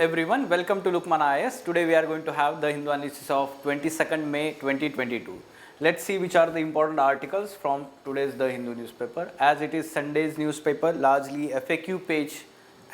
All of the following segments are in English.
everyone, welcome to Lukmaan IAS. Today we are going to have the Hindu analysis of 22nd May 2022. Let's see which are the important articles from today's The Hindu newspaper. As it is Sunday's newspaper, largely FAQ page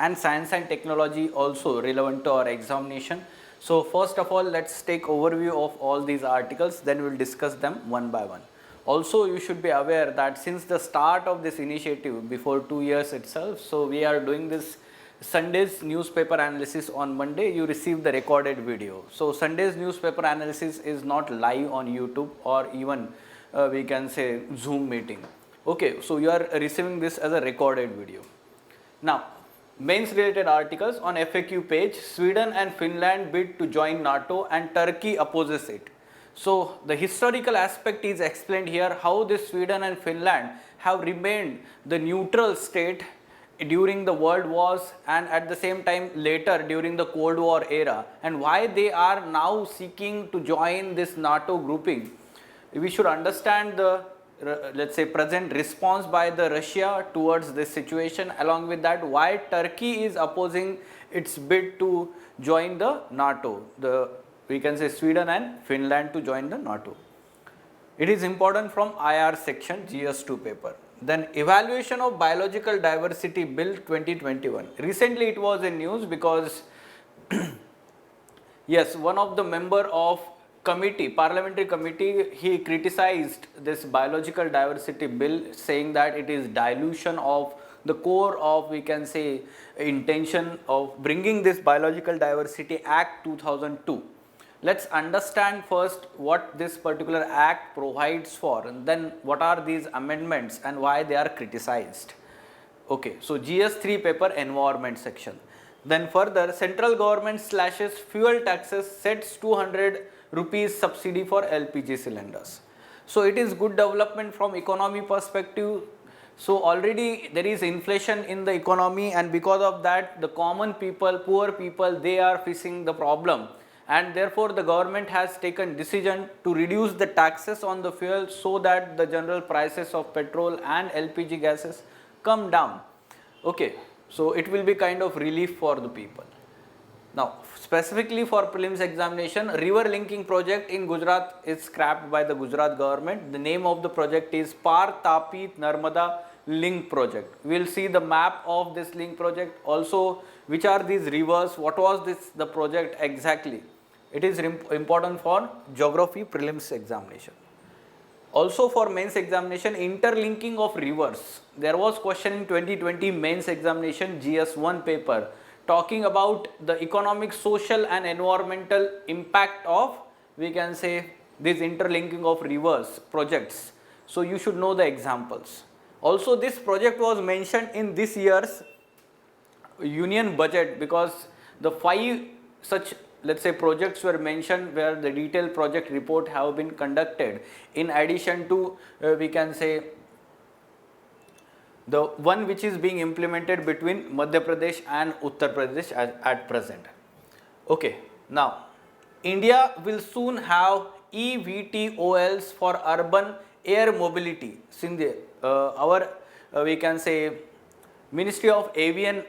and science and technology also relevant to our examination. So first of all, let's take overview of all these articles, then we will discuss them one by one. Also, you should be aware that since the start of this initiative before 2 years itself, so we are doing this Sunday's newspaper analysis on Monday, you receive the recorded video. So Sunday's newspaper analysis is not live on YouTube or even we can say Zoom meeting. Okay, so you are receiving this as a recorded video. Now, mains related articles on FAQ page, Sweden and Finland bid to join NATO and Turkey opposes it. So the historical aspect is explained here, how this Sweden and Finland have remained the neutral state during the world wars and at the same time later during the Cold War era, and why they are now seeking to join this NATO grouping. We should understand the let's say present response by the Russia towards this situation. Along with that, why Turkey is opposing its bid to join the NATO, we can say Sweden and Finland to join the NATO. It is important from IR section GS2 paper. Then evaluation of biological diversity bill 2021. Recently it was in news because yes, one of the member of committee, parliamentary committee, he criticized this biological diversity bill, saying that it is dilution of the core of, we can say, intention of bringing this Biological Diversity Act 2002. Let's understand first what this particular act provides for, and then what are these amendments and why they are criticized. Okay, so GS3 paper environment section. Then further, central government slashes fuel taxes, sets 200 rupees subsidy for LPG cylinders. So it is good development from economy perspective. So already there is inflation in the economy, and because of that the common people, poor people, they are facing the problem. And therefore the government has taken decision to reduce the taxes on the fuel so that the general prices of petrol and LPG gases come down. Okay, so it will be kind of relief for the people. Now, specifically for prelims examination, river linking project in Gujarat is scrapped by the Gujarat government. The name of the project is Par Tapi Narmada Link Project. We will see the map of this link project. Also, which are these rivers, what was the project exactly. It is important for geography prelims examination. Also for mains examination, interlinking of rivers. There was question in 2020 mains examination GS1 paper talking about the economic, social and environmental impact of, we can say, this interlinking of rivers projects. So you should know the examples. Also this project was mentioned in this year's union budget because the 5 such, let's say, projects were mentioned where the detailed project report have been conducted, in addition to we can say the one which is being implemented between Madhya Pradesh and Uttar Pradesh at present. Okay, now India will soon have eVTOLs for urban air mobility. Since our we can say Ministry of Aviation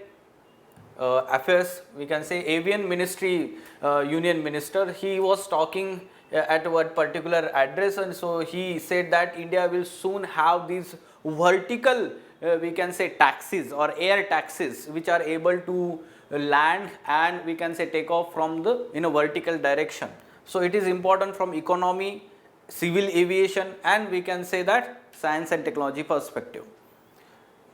Affairs, we can say Aviation Ministry Union Minister, he was talking at a particular address, and so he said that India will soon have these vertical we can say taxis or air taxis which are able to land and we can say take off from the in a vertical direction. So it is important from economy, civil aviation and we can say that science and technology perspective.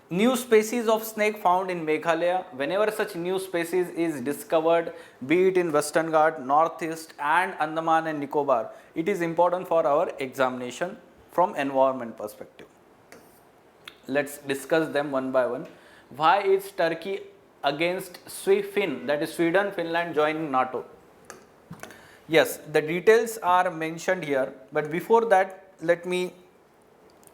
New species of snake found in Meghalaya. Whenever such new species is discovered, be it in Western Ghat, Northeast and Andaman and Nicobar, it is important for our examination from environment perspective. Let's discuss them one by one. Why is Turkey against SWIFIN, that is Sweden, Finland joining NATO? Yes, the details are mentioned here, but before that let me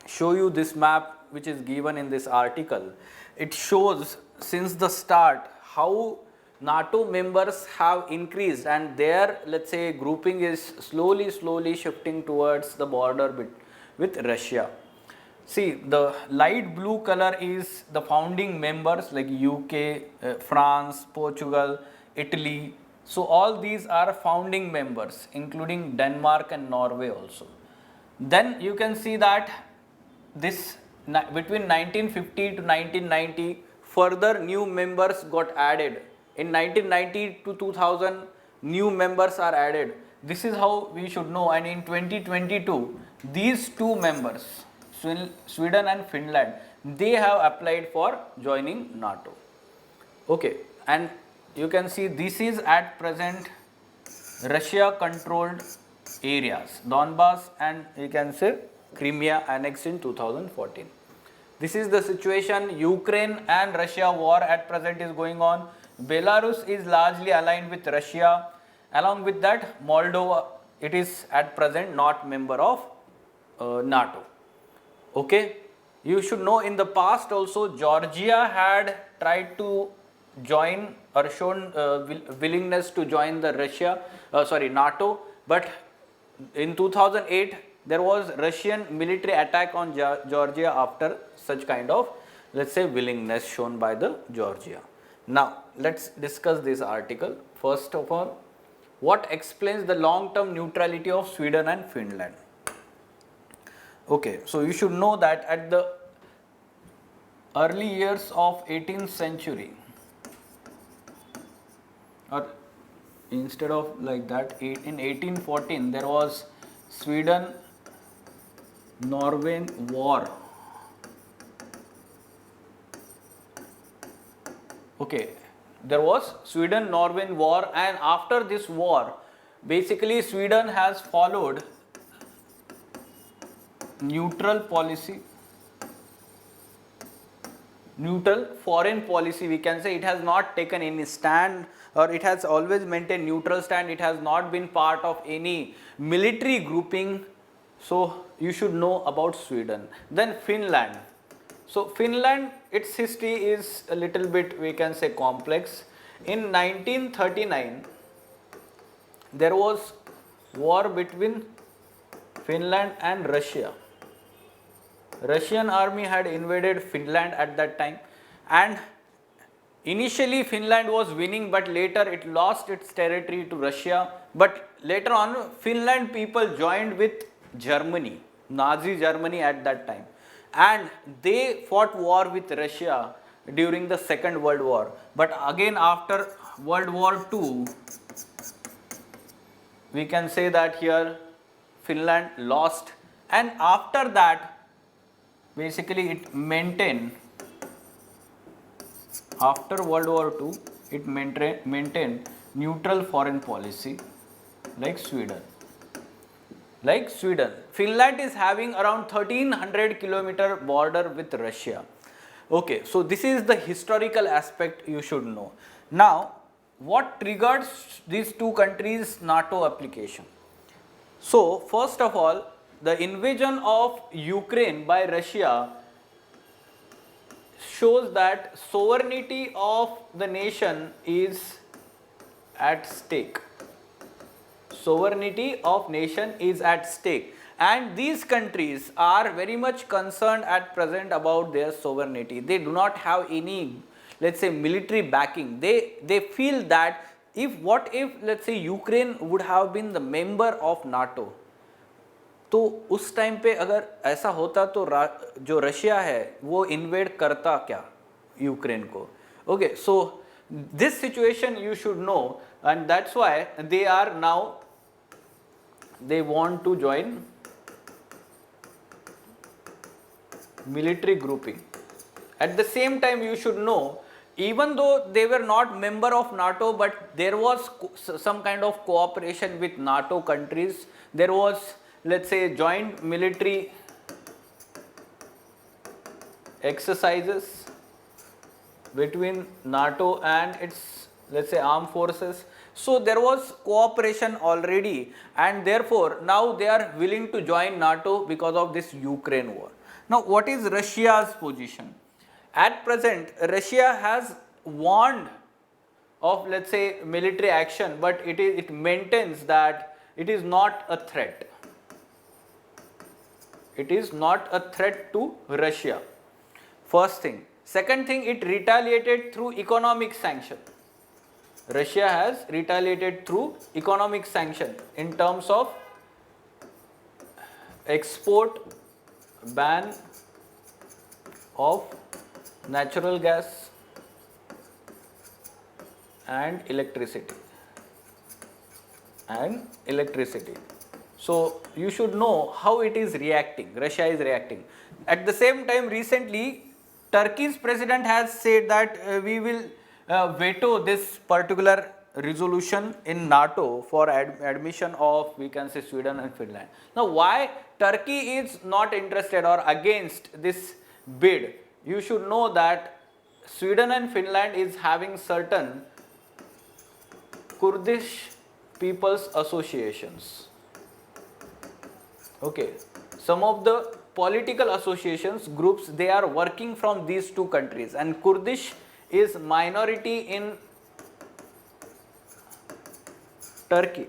show you this map which is given in this article. It shows since the start how NATO members have increased and their, let's say, grouping is slowly shifting towards the border with Russia. See, the light blue color is the founding members like UK, France, Portugal, Italy. So all these are founding members, including Denmark and Norway also. Then you can see that this between 1950 to 1990, further new members got added. In 1990 to 2000, new members are added. This is how we should know. And in 2022, these two members, Sweden and Finland, they have applied for joining NATO. Okay, and you can see this is at present Russia controlled areas, Donbass and you can say Crimea annexed in 2014. This is the situation. Ukraine and Russia war at present is going on. Belarus is largely aligned with Russia. Along with that, Moldova, it is at present not member of NATO. Okay, you should know in the past also Georgia had tried to join or shown willingness to join the NATO, but in 2008 there was Russian military attack on Georgia after such kind of, let's say, willingness shown by the Georgia. Now let's discuss this article. First of all, what explains the long-term neutrality of Sweden and Finland? Okay, so you should know that at the early years of 18th century, or instead of like that, in 1814 there was Sweden-Norwegian war. Okay, there was Sweden-Norwegian war, and after this war, basically Sweden has followed neutral policy, neutral foreign policy. We can say it has not taken any stand, or it has always maintained neutral stand. It has not been part of any military grouping. So you should know about Sweden. Then Finland. So Finland, its history is a little bit, we can say, complex. In 1939, there was war between Finland and Russia. Russian army had invaded Finland at that time, and initially Finland was winning, but later it lost its territory to Russia. But later on, Finland people joined with Germany, Nazi Germany at that time, and they fought war with Russia during the Second World War. But again, after World War II, we can say that here Finland lost, and after that basically it maintained, after World War II, it maintained neutral foreign policy like Sweden. Finland is having around 1300 kilometer border with Russia. Okay, so this is the historical aspect you should know. Now, what triggers these two countries' NATO application? So, first of all, the invasion of Ukraine by Russia shows that sovereignty of the nation is at stake. Sovereignty of nation is at stake, and these countries are very much concerned at present about their sovereignty. They do not have any, let's say, military backing. They feel that what if let's say Ukraine would have been the member of NATO, तो उस time पे अगर ऐसा होता तो जो Russia है वो इन्वेड करता क्या यूक्रेन को. Okay, so this situation you should know, and that's why they are now they want to join military grouping. At the same time, you should know, even though they were not member of NATO, but there was some kind of cooperation with NATO countries. There was, let's say, joint military exercises between NATO and its, let's say, armed forces. So there was cooperation already, and therefore now they are willing to join NATO because of this Ukraine war. Now, what is Russia's position? At present, Russia has warned of, let's say, military action, but it maintains that it is not a threat. It is not a threat to Russia. First thing. Second thing, it retaliated through economic sanction. Russia has retaliated through economic sanction in terms of export ban of natural gas and electricity. So you should know how it is reacting, Russia is reacting. At the same time, recently Turkey's president has said that we will veto this particular resolution in NATO for admission of, we can say, Sweden and Finland. Now why Turkey is not interested or against this bid? You should know that Sweden and Finland is having certain Kurdish people's associations. Okay, some of the political associations, groups, they are working from these two countries, and Kurdish is minority in Turkey.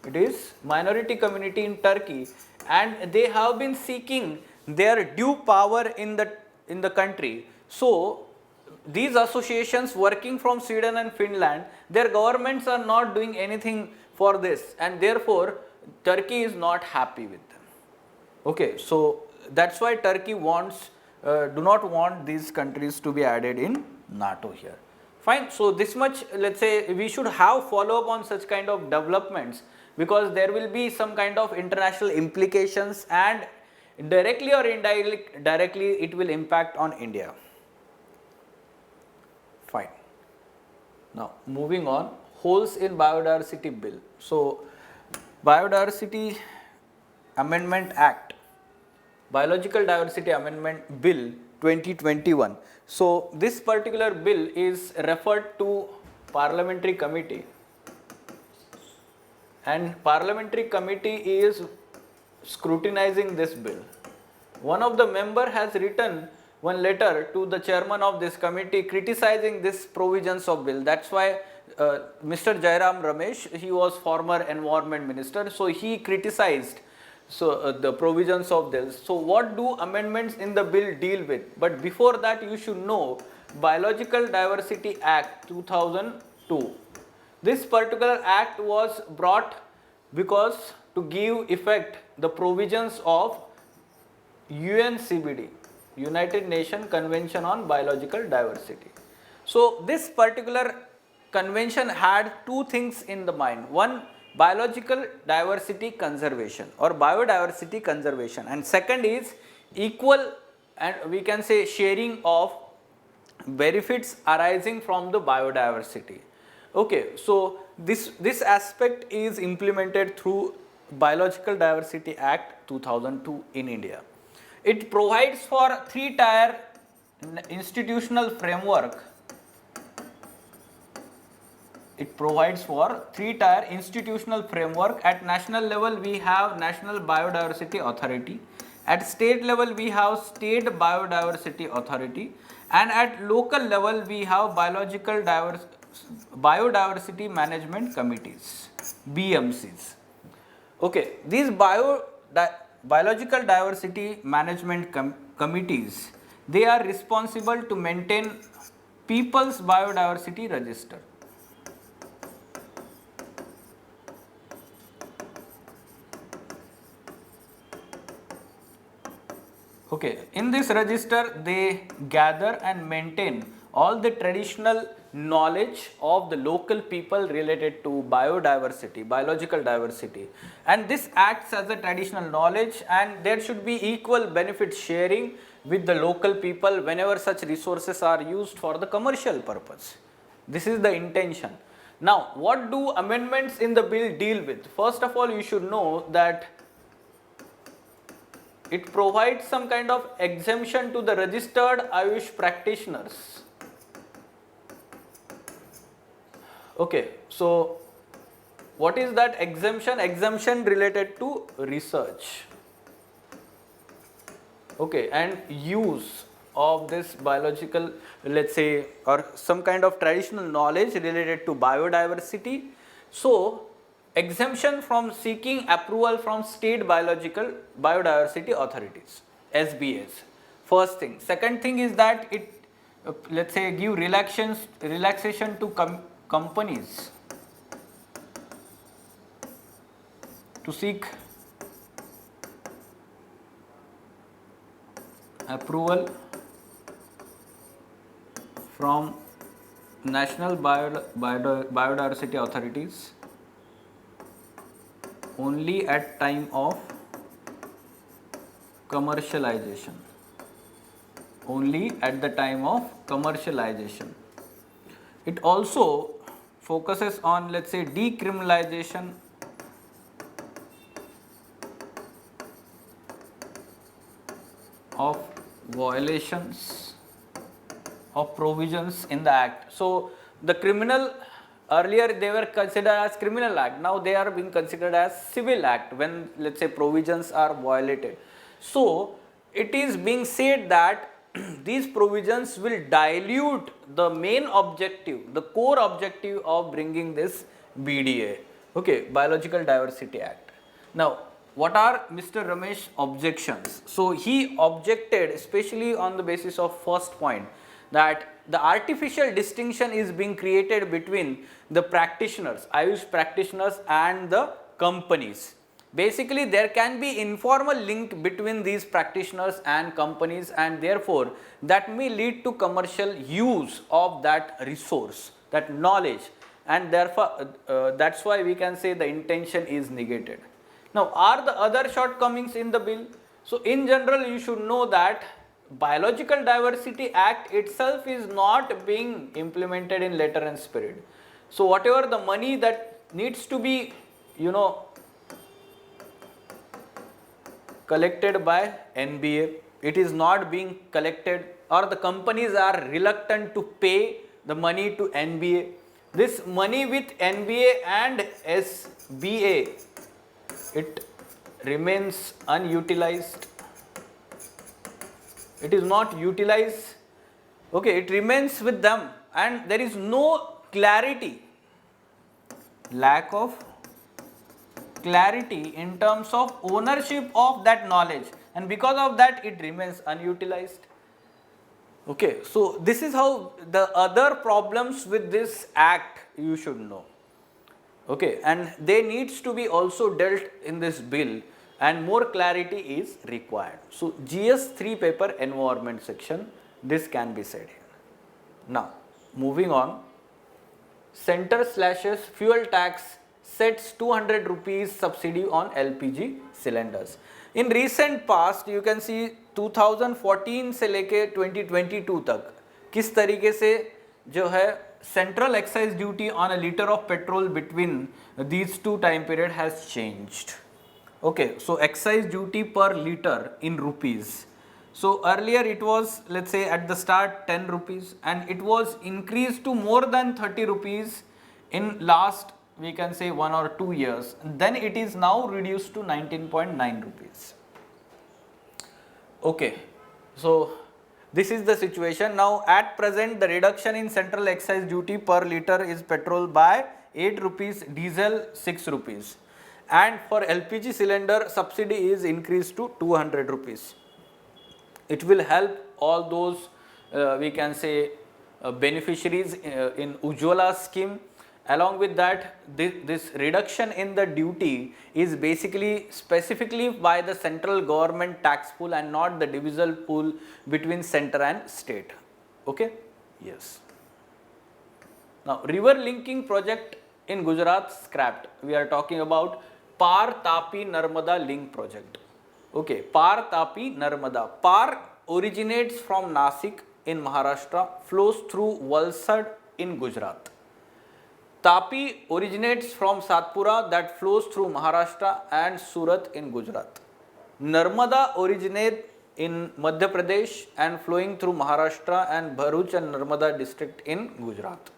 It is minority community in Turkey, and they have been seeking their due power in the country. So these associations working from Sweden and Finland, their governments are not doing anything for this, and therefore Turkey is not happy with them. Okay, so that's why Turkey wants, do not want these countries to be added in NATO here. Fine, so this much, let's say, we should have follow up on such kind of developments, because there will be some kind of international implications, and directly or indirectly it will impact on India. Fine. Now moving on, holes in biodiversity bill. So Biodiversity Amendment Act, Biological Diversity Amendment Bill 2021. So this particular bill is referred to Parliamentary Committee, and Parliamentary Committee is scrutinizing this bill. One of the member has written one letter to the chairman of this committee criticizing this provisions of bill. That's why Mr. Jairam Ramesh, he was former environment minister, so he criticized the provisions of this. So what do amendments in the bill deal with? But before that, you should know Biological Diversity Act 2002. This particular act was brought because to give effect the provisions of UNCBD, United Nations Convention on Biological Diversity. So this particular convention had two things in the mind. One, biological diversity conservation or biodiversity conservation, and second is equal, and we can say, sharing of benefits arising from the biodiversity. Okay, so this aspect is implemented through Biological Diversity Act 2002 in India. It provides for three-tier institutional framework. It provides for three-tier institutional framework. At national level, we have National Biodiversity Authority. At state level, we have State Biodiversity Authority. And at local level, we have Biodiversity Management Committees, BMCs. Okay, these Biological Diversity Management Committees, they are responsible to maintain People's Biodiversity Register. Okay, in this register, they gather and maintain all the traditional knowledge of the local people related to biodiversity, biological diversity, and this acts as a traditional knowledge, and there should be equal benefit sharing with the local people whenever such resources are used for the commercial purpose. This is the intention. Now, what do amendments in the bill deal with? First of all, you should know that it provides some kind of exemption to the registered Ayush practitioners. Okay, so what is that exemption? Exemption related to research. Okay, and use of this biological, let's say, or some kind of traditional knowledge related to biodiversity. So exemption from seeking approval from state biodiversity authorities, SBAs. First thing. Second thing is that it, let's say, give relaxation to companies to seek approval from national biodiversity authorities only at time of commercialization. Only at the time of commercialization. It also focuses on, let's say, decriminalization of violations of provisions in the act. So the criminal, earlier they were considered as criminal act, now they are being considered as civil act when, let's say, provisions are violated. So it is being said that these provisions will dilute the main objective, the core objective of bringing this BDA, okay, Biological Diversity Act. Now, what are Mr. Ramesh objections? So he objected especially on the basis of first point, that the artificial distinction is being created between the practitioners, Ayush practitioners, and the companies. Basically, there can be informal link between these practitioners and companies, and therefore that may lead to commercial use of that resource, that knowledge, and therefore that's why we can say the intention is negated. Now, are the other shortcomings in the bill? So in general, you should know that Biological Diversity Act itself is not being implemented in letter and spirit. So whatever the money that needs to be, collected by NBA, it is not being collected, or the companies are reluctant to pay the money to NBA. This money with NBA and SBA, it remains unutilized. It is not utilized, okay, it remains with them, and there is no clarity, lack of clarity in terms of ownership of that knowledge, and because of that it remains unutilized. Okay, so this is how the other problems with this act you should know. Okay, and they needs to be also dealt in this bill, and more clarity is required. So GS3 paper environment section, this can be said here. Now moving on, center slashes fuel tax sets 200 rupees subsidy on LPG cylinders. In recent past you can see 2014 से लेके 2022 तक किस तरीके से जो है central excise duty on a liter of petrol between these two time period has changed. Okay, so excise duty per liter in rupees. So earlier it was, let's say, at the start 10 rupees, and it was increased to more than 30 rupees in last, we can say, 1 or 2 years. Then it is now reduced to 19.9 rupees. Okay, so this is the situation. Now at present the reduction in central excise duty per liter is petrol by 8 rupees, diesel 6 rupees, and for LPG cylinder subsidy is increased to 200 rupees. It will help all those we can say beneficiaries in Ujjwala scheme. Along with that, this reduction in the duty is basically specifically by the central government tax pool and not the divisional pool between center and state. Okay? Yes. Now, river linking project in Gujarat scrapped. We are talking about Par Tapi Narmada link project. Okay, Par Tapi Narmada. Par originates from Nasik in Maharashtra, flows through Valsad in Gujarat. Tapi originates from Satpura, that flows through Maharashtra and Surat in Gujarat. Narmada originates in Madhya Pradesh and flowing through Maharashtra and Bharuch and Narmada district in Gujarat.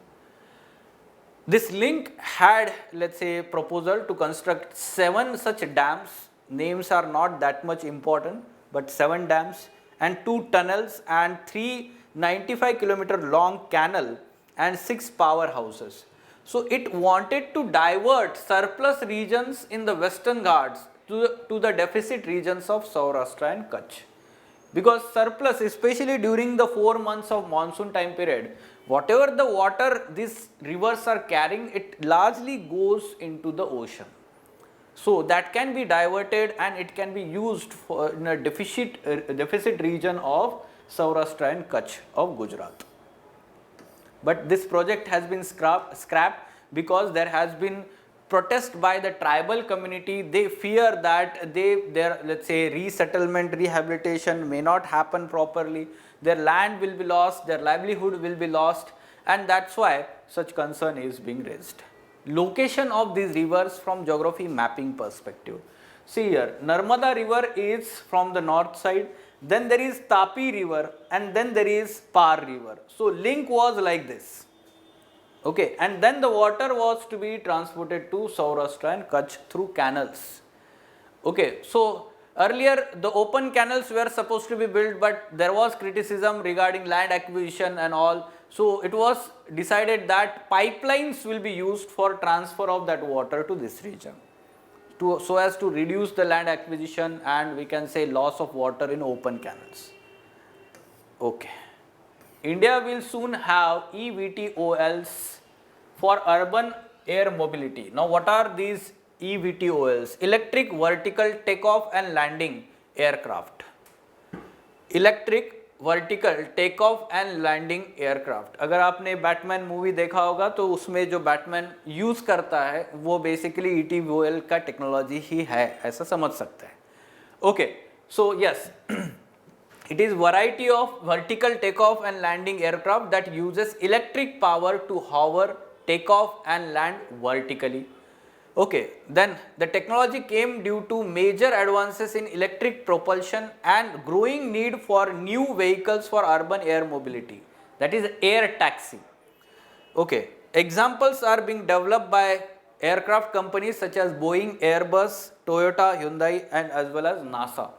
This link had, let's say, proposal to construct 7 such dams. Names are not that much important, but 7 dams and 2 tunnels and 3 95-kilometer long canal and 6 powerhouses. So it wanted to divert surplus regions in the Western Ghats to the deficit regions of Saurashtra and Kutch. because surplus, especially during the 4 months of monsoon time period, whatever the water these rivers are carrying, it largely goes into the ocean. So that can be diverted and it can be used for in a deficit region of Saurashtra and Kutch of Gujarat. But this project has been scrapped because there has been protest by the tribal community. They fear that their, let's say, resettlement, rehabilitation may not happen properly, their land will be lost, their livelihood will be lost, and that's why such concern is being raised. Location of these rivers from geography mapping perspective. See here, Narmada river is from the north side, then there is Tapi river, and then there is Par river. So link was like this. Okay, and then the water was to be transported to Saurashtra and Kutch through canals. Okay, so earlier the open canals were supposed to be built, but there was criticism regarding land acquisition and all. So it was decided that pipelines will be used for transfer of that water to this region, so as to reduce the land acquisition and we can say loss of water in open canals. Okay. India will soon have eVTOLs for urban air mobility. Now what are these eVTOLs? Electric vertical takeoff and landing aircraft. Electric vertical take off and landing aircraft. अगर आपने Batman movie देखा होगा तो उसमें जो Batman use करता है वो बेसिकली ईटीवीओएल का टेक्नोलॉजी ही है, ऐसा समझ सकते हैं. Okay, so yes, it is variety of vertical takeoff and landing aircraft that uses electric power to hover, take off and land vertically. Okay, then the technology came due to major advances in electric propulsion and growing need for new vehicles for urban air mobility, that is air taxi. Okay, examples are being developed by aircraft companies such as Boeing, Airbus, Toyota, Hyundai and as well as NASA.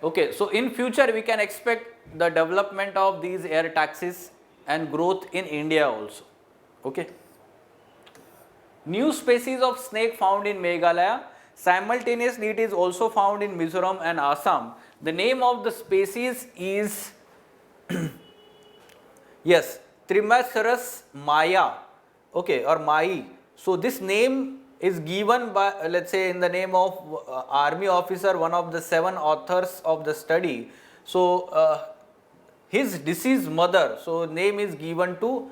Okay, so in future we can expect the development of these air taxis and growth in India also. Okay. New species of snake found in Meghalaya. Simultaneously, it is also found in Mizoram and Assam. The name of the species is yes, Trimacerus maya, okay, or mai. So this name is given by, let's say, in the name of army officer, one of the 7 authors of the study. So his deceased mother, so name is given to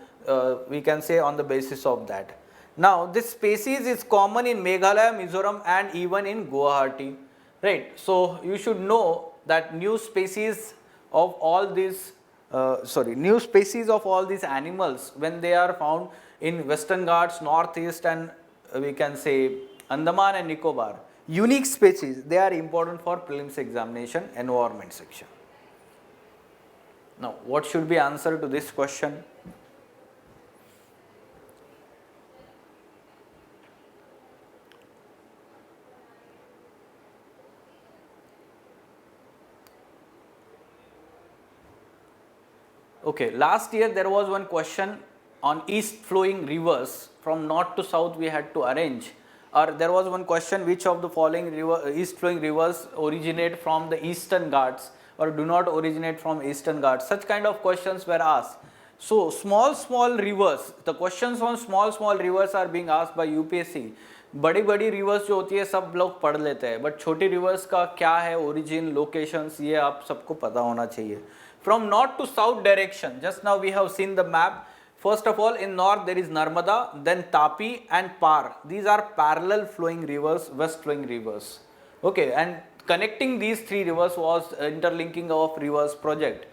we can say on the basis of that. Now this species is common in Meghalaya, Mizoram and even in Guwahati, right? So you should know that new species of all these new species of all these animals, when they are found in Western Ghats, Northeast and we can say Andaman and Nicobar, unique species, they are important for prelims examination environment section. Now what should be answer to this question? Okay, last year there was one question on east flowing rivers, from north to south we had to arrange, or there was one question, which of the following east flowing rivers originate from the eastern Ghats or do not originate from eastern Ghats. Such kind of questions were asked. So small rivers, the questions on small rivers are being asked by UPSC. बड़ी reverse जो होती है सब लोग पढ़ लेते हैं, but छोटी रिवर्स का क्या है ओरिजिन, लोकेशंस, ये आप सबको पता होना चाहिए. From north to south direction, just now we have seen the map. First of all, in north there is Narmada, then Tapi and Par. These are parallel flowing rivers, west flowing rivers. Okay, and connecting these 3 rivers was interlinking of rivers project,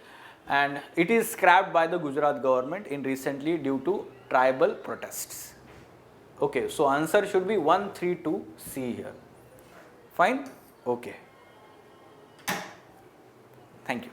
and it is scrapped by the Gujarat government in recently due to tribal protests. Okay, so answer should be 132C here. Fine? Okay. Thank you.